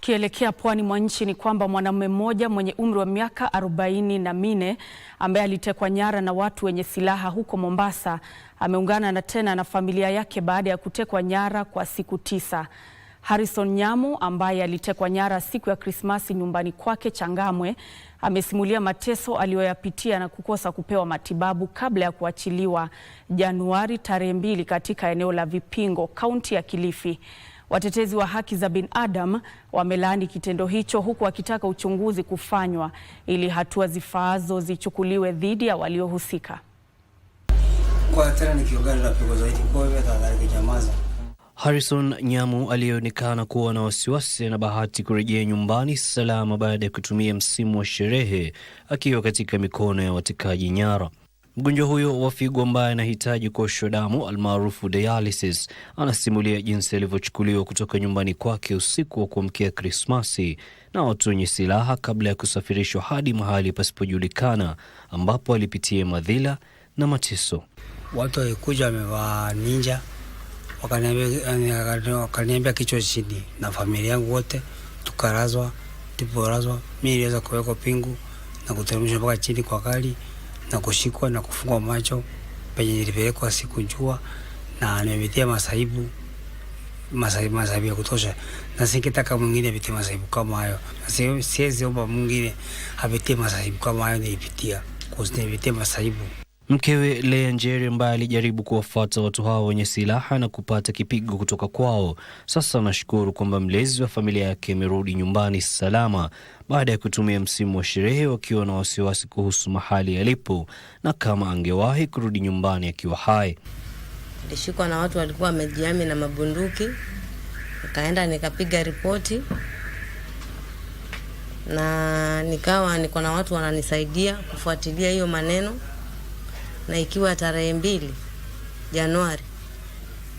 Tukielekea pwani mwa nchi ni kwamba mwanamume mmoja mwenye umri wa miaka 44 ambaye alitekwa nyara na watu wenye silaha huko Mombasa ameungana tena na familia yake baada ya kutekwa nyara kwa siku 9. Harrison Nyamu ambaye alitekwa nyara siku ya Krismasi nyumbani kwake Changamwe amesimulia mateso aliyoyapitia na kukosa kupewa matibabu kabla ya kuachiliwa Januari tarehe 2 katika eneo la Vipingo, kaunti ya Kilifi. Watetezi wa haki za binadamu wamelaani kitendo hicho huku wakitaka uchunguzi kufanywa ili hatua zifaazo zichukuliwe dhidi ya waliohusika. Harrison Nyamu alionekana kuwa na wasiwasi na bahati kurejea nyumbani salama baada ya kutumia msimu wa sherehe akiwa katika mikono ya watekaji nyara. Mgonjwa huyo wa figo ambaye anahitaji kuoshwa damu almaarufu dialysis anasimulia jinsi alivyochukuliwa kutoka nyumbani kwake usiku wa kuamkia Krismasi na watu wenye silaha kabla ya kusafirishwa hadi mahali pasipojulikana ambapo alipitia madhila na mateso. Watu walikuja wamevaa ninja, wakaniambia kichwa chini na familia yangu wote tukarazwa, tuliporazwa mimi niliweza kuwekwa pingu na kuteremshwa mpaka chini kwa kali na kushikwa na kufungwa macho penye nilipelekwa sikujua, na nimepitia masaibu ya kutosha, na singetaka mwingine apitie masaibu kama hayo. Siwezi omba mwingine apitie masaibu kama hayo nilipitia, kwa sababu nilipitia masaibu. Mkewe Lea Njeri ambaye alijaribu kuwafuata watu hao wenye silaha na kupata kipigo kutoka kwao, sasa anashukuru kwamba mlezi wa familia yake amerudi nyumbani salama baada ya kutumia msimu wa sherehe wakiwa na wasiwasi kuhusu mahali alipo na kama angewahi kurudi nyumbani akiwa hai. Nilishikwa na watu walikuwa wamejihami na mabunduki, nikaenda nikapiga ripoti na nikawa niko na watu wananisaidia kufuatilia hiyo maneno. Na ikiwa tarehe 2 Januari,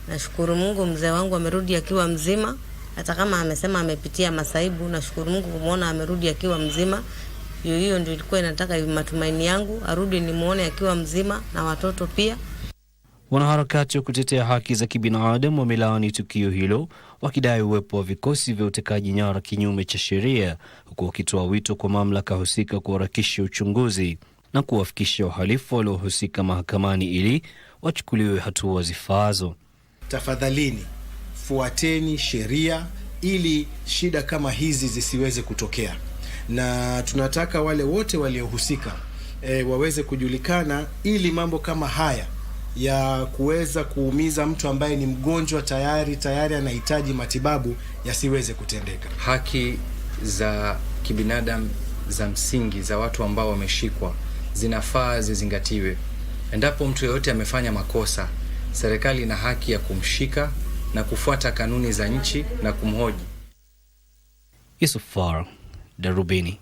nashukuru Mungu mzee wangu amerudi akiwa mzima, hata kama amesema amepitia masaibu. Nashukuru Mungu kumuona amerudi akiwa mzima. Hiyo ndio ilikuwa inataka matumaini yangu, arudi nimuone akiwa mzima na watoto pia. Wanaharakati wa kutetea haki za kibinadamu wamelaani tukio hilo wakidai uwepo wa vikosi vya utekaji nyara kinyume cha sheria, huku wakitoa wito kwa mamlaka husika kuharakisha uchunguzi na kuwafikisha wahalifu waliohusika mahakamani ili wachukuliwe hatua zifaazo. Tafadhalini fuateni sheria ili shida kama hizi zisiweze kutokea, na tunataka wale wote waliohusika waweze kujulikana ili mambo kama haya ya kuweza kuumiza mtu ambaye ni mgonjwa tayari anahitaji matibabu yasiweze kutendeka. Haki za kibinadamu za msingi za watu ambao wameshikwa zinafaa zizingatiwe. Endapo mtu yeyote amefanya makosa, serikali ina haki ya kumshika na kufuata kanuni za nchi na kumhoji. Yusuf Far, Darubini.